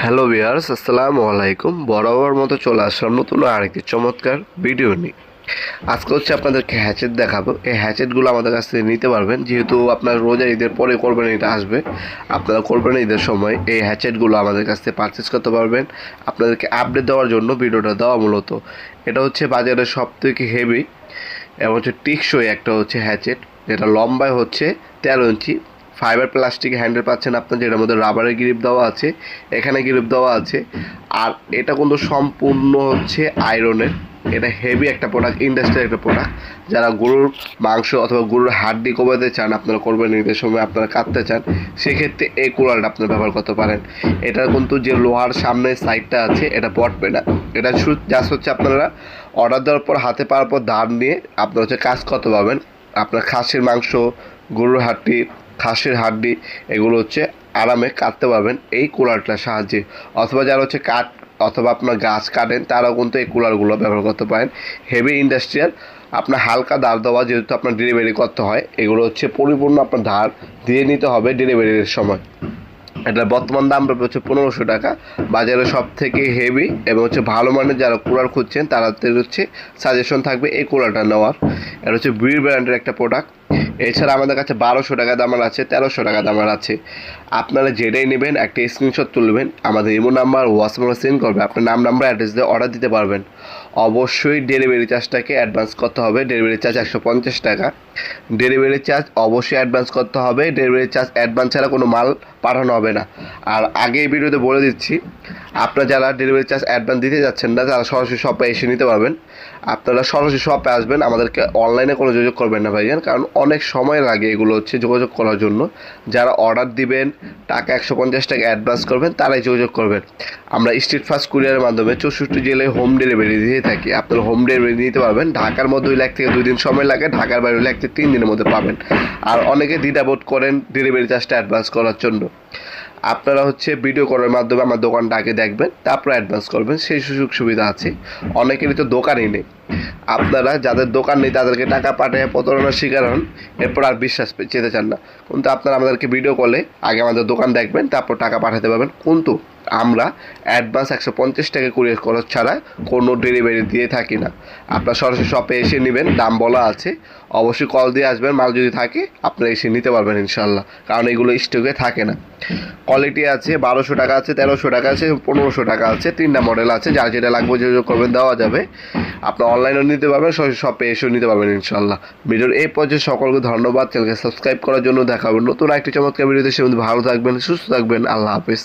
Hello viewers, আসসালামু আলাইকুম। বরাবর মতো চলে আসলাম নতুন আরেকটি চমৎকার ভিডিও নিয়ে। আজকে আপনাদেরকে হ্যাচেট দেখাবো। এই হ্যাচেটগুলো আমাদের কাছ থেকে নিতে পারবেন, যেহেতু আপনার রোজা ঈদের পরে কোরবানি ঈদ আসবে। আপনারা কোরবানি ঈদের সময় এই হ্যাচেটগুলো আমাদের কাছ থেকে পারচেস করতে পারবেন। আপনাদেরকে আপডেট দেওয়ার জন্য ভিডিওটা দেওয়া মূলত। এটা বাজারের সব থেকে হেভি এবং টিকসই একটা হ্যাচেট, যেটা লম্বায় 13 ইঞ্চি। ফাইবার প্লাস্টিক হ্যান্ডেল পাচ্ছেন আপনার, যেটার মধ্যে রাবারের গ্রিপ দেওয়া আছে, এখানে গ্রিপ দেওয়া আছে। আর এটা কিন্তু সম্পূর্ণ আয়রনের। এটা হেভি একটা প্রোডাক্ট, ইন্ডাস্ট্রিয়াল একটা প্রোডাক্ট। যারা গরুর মাংস অথবা গরুর হাড্ডি কমাতে চান, আপনারা করবেন ঈদের সময় আপনারা কাটতে চান, সেক্ষেত্রে এই কুলারটা আপনারা ব্যবহার করতে পারেন। এটার কিন্তু যে লোহার সামনের সাইডটা আছে এটা বটবে না। এটা জাস্ট আপনারা অর্ডার দেওয়ার পর হাতে পাওয়ার পর দাঁড় নিয়ে আপনারা কাজ করতে পারবেন। আপনার খাসির মাংস, গরুর হাড্ডি, খাসির হাড্ডি এগুলো আরামে কাটতে পারবেন এই কুলারটার সাহায্যে। অথবা যারা কাঠ অথবা আপনার গাছ কাটেন, তারাও কিন্তু এই কুলারগুলো ব্যবহার করতে পারেন। হেভি ইন্ডাস্ট্রিয়াল, আপনার হালকা দাঁড় দেওয়া, যেহেতু আপনার ডেলিভারি করতে হয়, এগুলো পরিপূর্ণ আপনার ধার দিয়ে নিতে হবে ডেলিভারির সময়। এটার বর্তমান দাম পড়বে 1500 টাকা। বাজারে সব থেকে হেভি এবং ভালো মানের যারা কুলার খুঁজছেন তাদের সাজেশন থাকবে এই কুলারটা নেওয়ার। এটা ব্রির ব্র্যান্ডের একটা প্রোডাক্ট। এছাড়া আমাদের কাছে 1200 টাকা দামের আছে, 1300 টাকা দামের আছে। আপনারা যেটাই নেবেন একটা স্ক্রিনশট তুলবেন, আমাদের ইমো নাম্বার হোয়াটসঅ্যাপে সেন্ড করবে, আপনার নাম নাম্বার অ্যাড্রেস দিয়ে অর্ডার দিতে পারবেন। অবশ্যই ডেলিভারি চার্জটাকে অ্যাডভান্স করতে হবে। ডেলিভারি চার্জ 150 টাকা। ডেলিভারি চার্জ অবশ্যই অ্যাডভান্স করতে হবে। ডেলিভারি চার্জ অ্যাডভান্স ছাড়া কোনো মাল পাঠানো হবে না। আর আগে এই ভিডিওতে বলে দিচ্ছি, আপনারা যারা ডেলিভারি চার্জ অ্যাডভান্স দিতে যাচ্ছেন না, তারা সরাসরি শপে এসে নিতে পারবেন। আপনারা সরাসরি শপে আসবেন, আমাদেরকে অনলাইনে কোনো যোগাযোগ করবেন না ভাইজান, কারণ অনেক সময় লাগে এগুলো যোগাযোগ করার জন্য। যারা অর্ডার দিবেন, টাকা 150 টাকা অ্যাডভান্স করবেন, তারাই যোগাযোগ করবেন। আমরা স্ট্রিট ফাস্ট কুরিয়ারের মাধ্যমে 64 জেলায় হোম ডেলিভারি দিয়ে থাকি। আপনারা হোম ডেলিভারি নিতে পারবেন। ঢাকার মধ্যে হইলে 1 থেকে 2 দিন সময় লাগে, ঢাকার বাইরে হলে 1 থেকে 3 দিনের মধ্যে পাবেন। আর অনেকে দ্বিধাবোধ করেন ডেলিভারি চার্জটা অ্যাডভান্স করার জন্য। আপনারা ভিডিও করার মাধ্যমে আমার দোকানটা আগে দেখবেন, তারপর অ্যাডভান্স করবেন, সেই সুযোগ সুবিধা আছে। অনেকেরই তো দোকানই নেই। আপনারা যাদের দোকান নেই তাদেরকে টাকা পাঠিয়ে প্রতারণার শিকার হন, এরপর আর বিশ্বাস যেতে চান না। কিন্তু আপনারা আমাদেরকে ভিডিও কলে আগে আমাদের দোকান দেখবেন, তারপর টাকা পাঠাতে পারবেন। কিন্তু আমরা অ্যাডভান্স 150 টাকা কুরিয়ার খরচ ছাড়া কোনো ডেলিভারি দিয়ে থাকি না। আপনারা সরাসরি শপে এসে নেবেন, দাম বলা আছে। অবশ্যই কল দিয়ে আসবেন, মাল যদি থাকে আপনারা এসে নিতে পারবেন ইনশাল্লাহ, কারণ এগুলো স্টকে থাকে না। কোয়ালিটি আছে, 1200 টাকা আছে, 1300 টাকা আছে, 1500 টাকা আছে, 3টা মডেল আছে। যার যেটা লাগবে যোগাযোগ করবেন, দেওয়া যাবে। আপনার অনলাইনেও নিতে পারবেন, সরাসরি শপে এসেও নিতে পারবেন ইনশাল্লাহ। ভিডিওর এই পর্যায়ে সকলকে ধন্যবাদ। চ্যানেলকে সাবস্ক্রাইব করার জন্য। দেখা হবে নতুন একটি চমৎকার ভিডিওতে। সে ভালো থাকবেন, সুস্থ থাকবেন। আল্লাহ হাফেজ।